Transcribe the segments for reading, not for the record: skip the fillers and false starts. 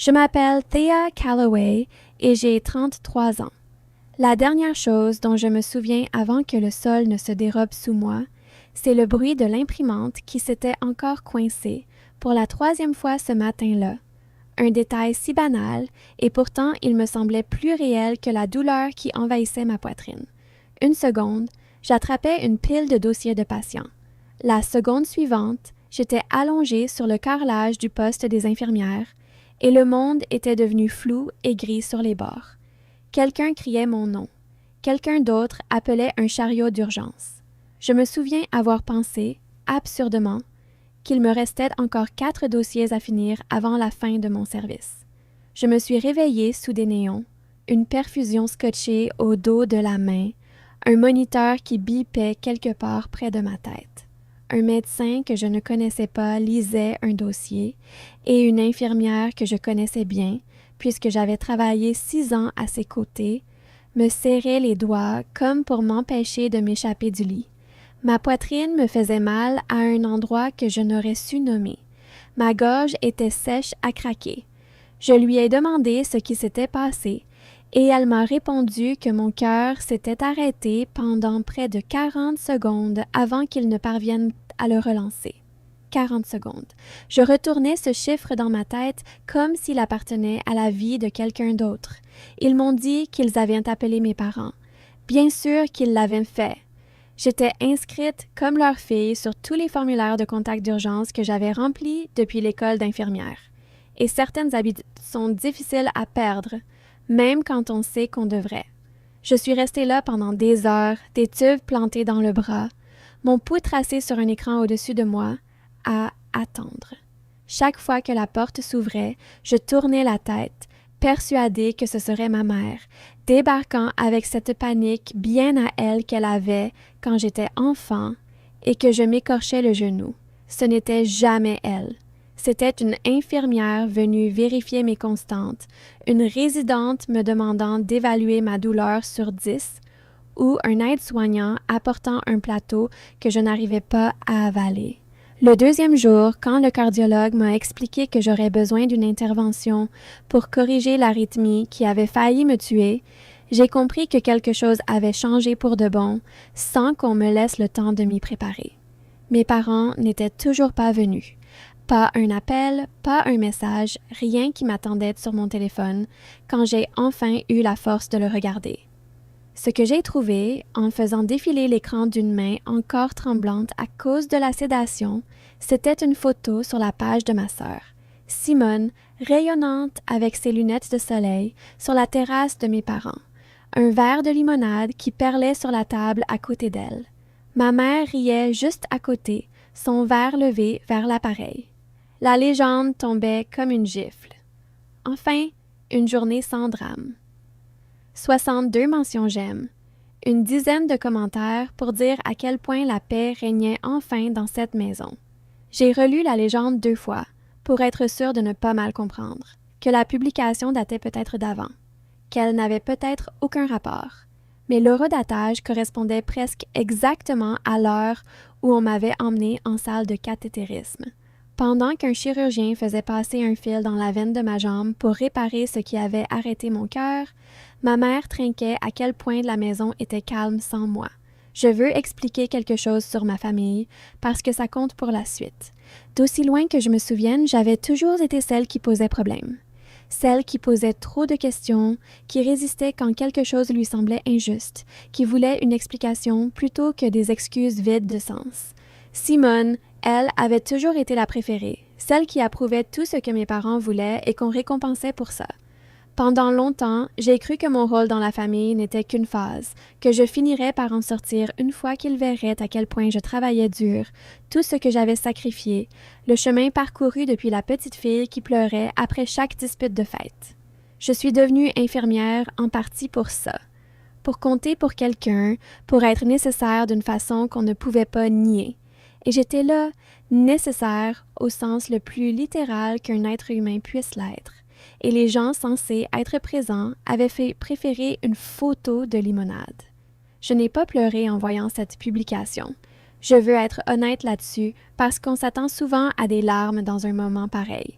Je m'appelle Thea Calloway et j'ai 33 ans. La dernière chose dont je me souviens avant que le sol ne se dérobe sous moi, c'est le bruit de l'imprimante qui s'était encore coincée pour la troisième fois ce matin-là. Un détail si banal, et pourtant il me semblait plus réel que la douleur qui envahissait ma poitrine. Une seconde, j'attrapais une pile de dossiers de patients. La seconde suivante, j'étais allongée sur le carrelage du poste des infirmières, et le monde était devenu flou et gris sur les bords. Quelqu'un criait mon nom. Quelqu'un d'autre appelait un chariot d'urgence. Je me souviens avoir pensé, absurdement, qu'il me restait encore 4 dossiers à finir avant la fin de mon service. Je me suis réveillée sous des néons, une perfusion scotchée au dos de la main, un moniteur qui bipait quelque part près de ma tête. Un médecin que je ne connaissais pas lisait un dossier et une infirmière que je connaissais bien, puisque j'avais travaillé 6 ans à ses côtés, me serrait les doigts comme pour m'empêcher de m'échapper du lit. Ma poitrine me faisait mal à un endroit que je n'aurais su nommer. Ma gorge était sèche à craquer. Je lui ai demandé ce qui s'était passé et elle m'a répondu que mon cœur s'était arrêté pendant près de 40 secondes avant qu'il ne parvienne à le relancer. 40 secondes. Je retournais ce chiffre dans ma tête comme s'il appartenait à la vie de quelqu'un d'autre. Ils m'ont dit qu'ils avaient appelé mes parents. Bien sûr qu'ils l'avaient fait. J'étais inscrite comme leur fille sur tous les formulaires de contact d'urgence que j'avais remplis depuis l'école d'infirmière. Et certaines habitudes sont difficiles à perdre, même quand on sait qu'on devrait. Je suis restée là pendant des heures, des tubes plantés dans le bras, mon pouls tracé sur un écran au-dessus de moi, à attendre. Chaque fois que la porte s'ouvrait, je tournais la tête, persuadée que ce serait ma mère, débarquant avec cette panique bien à elle qu'elle avait quand j'étais enfant et que je m'écorchais le genou. Ce n'était jamais elle. C'était une infirmière venue vérifier mes constantes, une résidente me demandant d'évaluer ma douleur sur 10 ou un aide-soignant apportant un plateau que je n'arrivais pas à avaler. Le deuxième jour, quand le cardiologue m'a expliqué que j'aurais besoin d'une intervention pour corriger l'arythmie qui avait failli me tuer, j'ai compris que quelque chose avait changé pour de bon, sans qu'on me laisse le temps de m'y préparer. Mes parents n'étaient toujours pas venus. Pas un appel, pas un message, rien qui m'attendait sur mon téléphone quand j'ai enfin eu la force de le regarder. Ce que j'ai trouvé, en faisant défiler l'écran d'une main encore tremblante à cause de la sédation, c'était une photo sur la page de ma sœur, Simone, rayonnante avec ses lunettes de soleil, sur la terrasse de mes parents, un verre de limonade qui perlait sur la table à côté d'elle. Ma mère riait juste à côté, son verre levé vers l'appareil. La légende tombait comme une gifle. Enfin, une journée sans drame. 62 mentions j'aime, une dizaine de commentaires pour dire à quel point la paix régnait enfin dans cette maison. J'ai relu la légende 2 fois, pour être sûre de ne pas mal comprendre, que la publication datait peut-être d'avant, qu'elle n'avait peut-être aucun rapport, mais l'horodatage correspondait presque exactement à l'heure où on m'avait emmenée en salle de cathétérisme. Pendant qu'un chirurgien faisait passer un fil dans la veine de ma jambe pour réparer ce qui avait arrêté mon cœur, ma mère trinquait à quel point la maison était calme sans moi. Je veux expliquer quelque chose sur ma famille parce que ça compte pour la suite. D'aussi loin que je me souvienne, j'avais toujours été celle qui posait problème. Celle qui posait trop de questions, qui résistait quand quelque chose lui semblait injuste, qui voulait une explication plutôt que des excuses vides de sens. Simone, elle, avait toujours été la préférée, celle qui approuvait tout ce que mes parents voulaient et qu'on récompensait pour ça. Pendant longtemps, j'ai cru que mon rôle dans la famille n'était qu'une phase, que je finirais par en sortir une fois qu'ils verraient à quel point je travaillais dur, tout ce que j'avais sacrifié, le chemin parcouru depuis la petite fille qui pleurait après chaque dispute de fête. Je suis devenue infirmière en partie pour ça, pour compter pour quelqu'un, pour être nécessaire d'une façon qu'on ne pouvait pas nier. Et j'étais là, nécessaire au sens le plus littéral qu'un être humain puisse l'être. Et les gens censés être présents avaient fait préférer une photo de limonade. Je n'ai pas pleuré en voyant cette publication. Je veux être honnête là-dessus parce qu'on s'attend souvent à des larmes dans un moment pareil.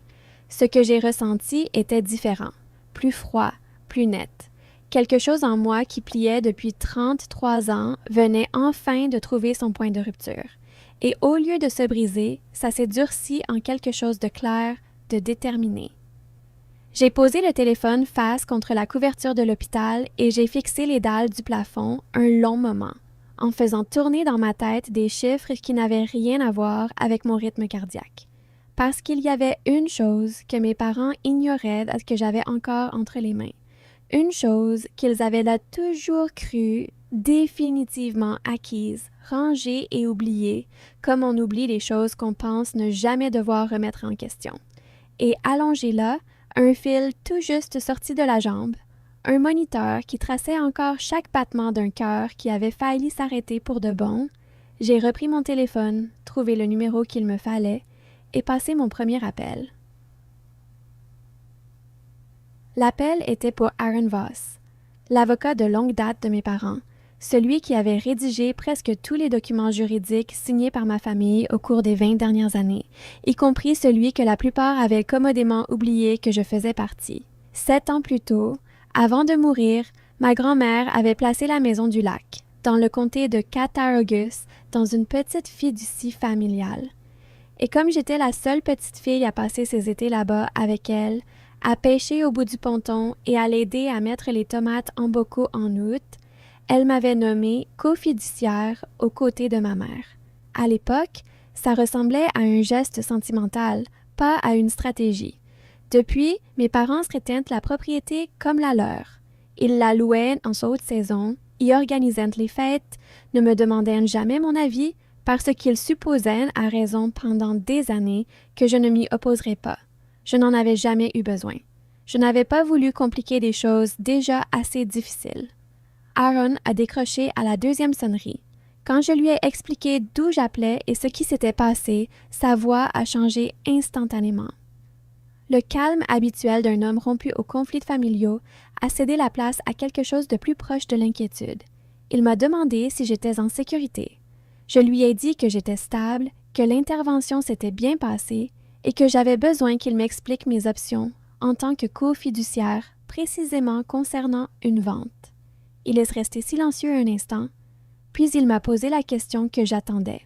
Ce que j'ai ressenti était différent, plus froid, plus net. Quelque chose en moi qui pliait depuis 33 ans venait enfin de trouver son point de rupture. Et au lieu de se briser, ça s'est durci en quelque chose de clair, de déterminé. J'ai posé le téléphone face contre la couverture de l'hôpital et j'ai fixé les dalles du plafond un long moment, en faisant tourner dans ma tête des chiffres qui n'avaient rien à voir avec mon rythme cardiaque. Parce qu'il y avait une chose que mes parents ignoraient que j'avais encore entre les mains. Une chose qu'ils avaient là toujours crue, définitivement acquise, rangée et oubliée, comme on oublie les choses qu'on pense ne jamais devoir remettre en question. Et allongé là, un fil tout juste sorti de la jambe, un moniteur qui traçait encore chaque battement d'un cœur qui avait failli s'arrêter pour de bon, j'ai repris mon téléphone, trouvé le numéro qu'il me fallait et passé mon premier appel. L'appel était pour Aaron Voss, l'avocat de longue date de mes parents, celui qui avait rédigé presque tous les documents juridiques signés par ma famille au cours des 20 dernières années, y compris celui que la plupart avaient commodément oublié que je faisais partie. 7 ans plus tôt, avant de mourir, ma grand-mère avait placé la maison du lac, dans le comté de Cattaraugus, dans une petite fiducie familiale. Et comme j'étais la seule petite fille à passer ses étés là-bas avec elle, à pêcher au bout du ponton et à l'aider à mettre les tomates en bocaux en août, elle m'avait nommée cofiduciaire aux côtés de ma mère. À l'époque, ça ressemblait à un geste sentimental, pas à une stratégie. Depuis, mes parents se rétinrent la propriété comme la leur. Ils la louaient en haute saison, y organisaient les fêtes, ne me demandaient jamais mon avis parce qu'ils supposaient, à raison pendant des années, que je ne m'y opposerais pas. Je n'en avais jamais eu besoin. Je n'avais pas voulu compliquer des choses déjà assez difficiles. Aaron a décroché à la 2e sonnerie. Quand je lui ai expliqué d'où j'appelais et ce qui s'était passé, sa voix a changé instantanément. Le calme habituel d'un homme rompu aux conflits familiaux a cédé la place à quelque chose de plus proche de l'inquiétude. Il m'a demandé si j'étais en sécurité. Je lui ai dit que j'étais stable, que l'intervention s'était bien passée et que j'avais besoin qu'il m'explique mes options en tant que cofiduciaire, précisément concernant une vente. Il est resté silencieux un instant, puis il m'a posé la question que j'attendais.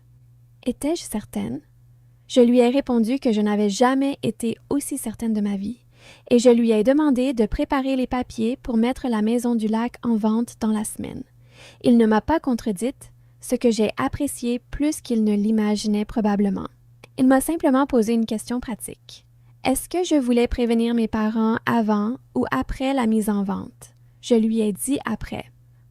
Étais-je certaine? Je lui ai répondu que je n'avais jamais été aussi certaine de ma vie, et je lui ai demandé de préparer les papiers pour mettre la maison du lac en vente dans la semaine. Il ne m'a pas contredite, ce que j'ai apprécié plus qu'il ne l'imaginait probablement. Il m'a simplement posé une question pratique. Est-ce que je voulais prévenir mes parents avant ou après la mise en vente? Je lui ai dit après.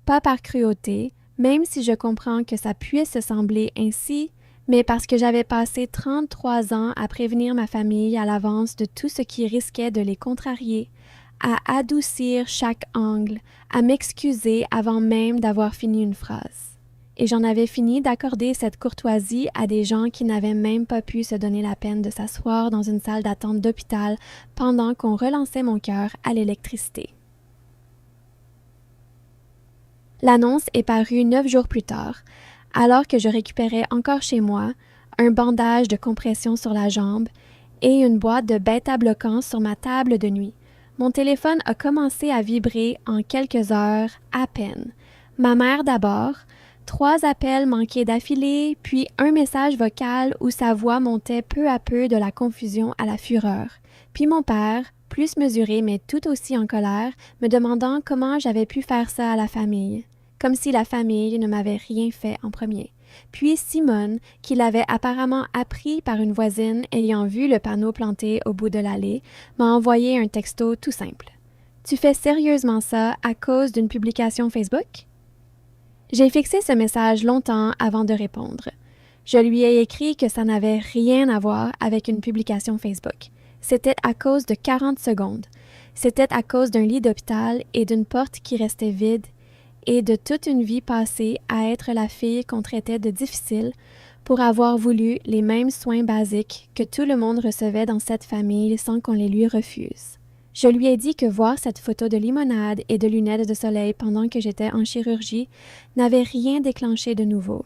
Pas par cruauté, même si je comprends que ça puisse sembler ainsi, mais parce que j'avais passé 33 ans à prévenir ma famille à l'avance de tout ce qui risquait de les contrarier, à adoucir chaque angle, à m'excuser avant même d'avoir fini une phrase. Et j'en avais fini d'accorder cette courtoisie à des gens qui n'avaient même pas pu se donner la peine de s'asseoir dans une salle d'attente d'hôpital pendant qu'on relançait mon cœur à l'électricité. L'annonce est parue 9 jours plus tard, alors que je récupérais encore chez moi un bandage de compression sur la jambe et une boîte de bêta-bloquants sur ma table de nuit. Mon téléphone a commencé à vibrer en quelques heures à peine. Ma mère d'abord, 3 appels manqués d'affilée, puis un message vocal où sa voix montait peu à peu de la confusion à la fureur. Puis mon père, plus mesuré mais tout aussi en colère, me demandant comment j'avais pu faire ça à la famille, comme si la famille ne m'avait rien fait en premier. Puis Simone, qui l'avait apparemment appris par une voisine ayant vu le panneau planté au bout de l'allée, m'a envoyé un texto tout simple. « Tu fais sérieusement ça à cause d'une publication Facebook? » J'ai fixé ce message longtemps avant de répondre. Je lui ai écrit que ça n'avait rien à voir avec une publication Facebook. C'était à cause de 40 secondes. C'était à cause d'un lit d'hôpital et d'une porte qui restait vide et de toute une vie passée à être la fille qu'on traitait de difficile pour avoir voulu les mêmes soins basiques que tout le monde recevait dans cette famille sans qu'on les lui refuse. Je lui ai dit que voir cette photo de limonade et de lunettes de soleil pendant que j'étais en chirurgie n'avait rien déclenché de nouveau.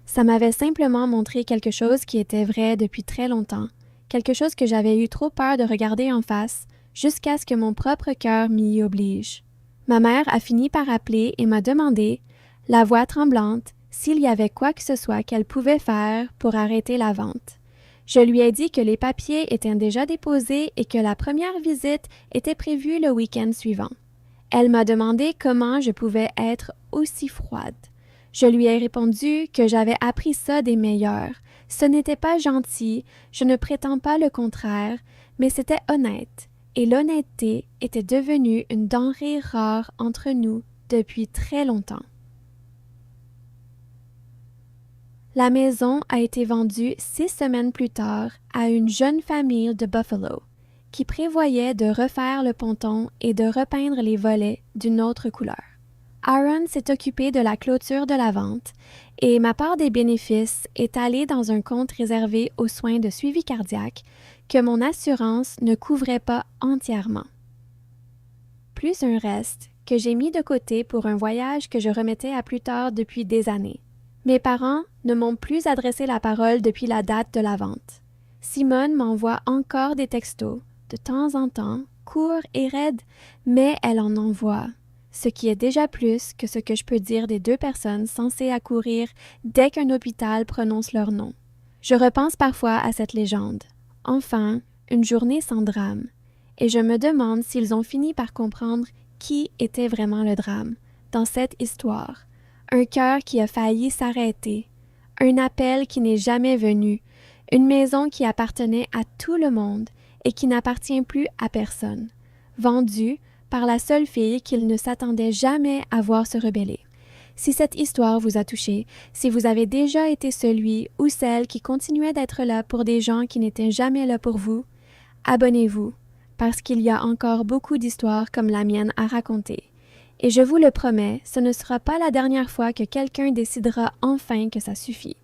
Ça m'avait simplement montré quelque chose qui était vrai depuis très longtemps, quelque chose que j'avais eu trop peur de regarder en face, jusqu'à ce que mon propre cœur m'y oblige. Ma mère a fini par appeler et m'a demandé, la voix tremblante, s'il y avait quoi que ce soit qu'elle pouvait faire pour arrêter la vente. Je lui ai dit que les papiers étaient déjà déposés et que la première visite était prévue le week-end suivant. Elle m'a demandé comment je pouvais être aussi froide. Je lui ai répondu que j'avais appris ça des meilleurs. Ce n'était pas gentil, je ne prétends pas le contraire, mais c'était honnête, et l'honnêteté était devenue une denrée rare entre nous depuis très longtemps. La maison a été vendue 6 semaines plus tard à une jeune famille de Buffalo, qui prévoyait de refaire le ponton et de repeindre les volets d'une autre couleur. Aaron s'est occupé de la clôture de la vente et ma part des bénéfices est allée dans un compte réservé aux soins de suivi cardiaque que mon assurance ne couvrait pas entièrement. Plus un reste que j'ai mis de côté pour un voyage que je remettais à plus tard depuis des années. Mes parents ne m'ont plus adressé la parole depuis la date de la vente. Simone m'envoie encore des textos, de temps en temps, courts et raides, mais elle en envoie. Ce qui est déjà plus que ce que je peux dire des 2 personnes censées accourir dès qu'un hôpital prononce leur nom. Je repense parfois à cette légende. Enfin, une journée sans drame. Et je me demande s'ils ont fini par comprendre qui était vraiment le drame dans cette histoire. Un cœur qui a failli s'arrêter, un appel qui n'est jamais venu, une maison qui appartenait à tout le monde et qui n'appartient plus à personne, vendue par la seule fille qu'il ne s'attendait jamais à voir se rebeller. Si cette histoire vous a touché, si vous avez déjà été celui ou celle qui continuait d'être là pour des gens qui n'étaient jamais là pour vous, abonnez-vous, parce qu'il y a encore beaucoup d'histoires comme la mienne à raconter. Et je vous le promets, ce ne sera pas la dernière fois que quelqu'un décidera enfin que ça suffit.